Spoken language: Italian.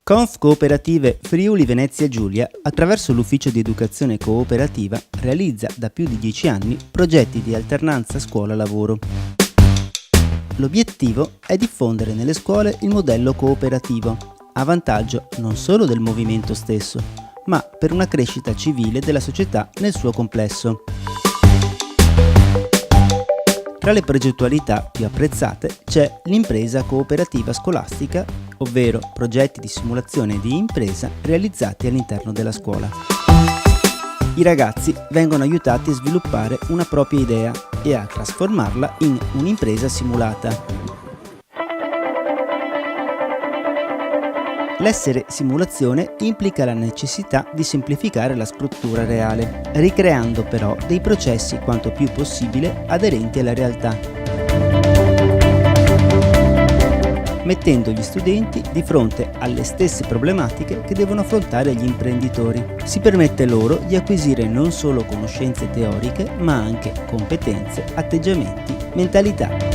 Conf Cooperative Friuli Venezia Giulia, attraverso l'Ufficio di Educazione Cooperativa, realizza da più di 10 anni progetti di alternanza scuola-lavoro. L'obiettivo è diffondere nelle scuole il modello cooperativo, a vantaggio non solo del movimento stesso, ma per una crescita civile della società nel suo complesso. Tra le progettualità più apprezzate c'è l'impresa cooperativa scolastica, ovvero progetti di simulazione di impresa realizzati all'interno della scuola. I ragazzi vengono aiutati a sviluppare una propria idea e a trasformarla in un'impresa simulata. L'essere simulazione implica la necessità di semplificare la struttura reale, ricreando però dei processi quanto più possibile aderenti alla realtà, mettendo gli studenti di fronte alle stesse problematiche che devono affrontare gli imprenditori. Si permette loro di acquisire non solo conoscenze teoriche, ma anche competenze, atteggiamenti, mentalità.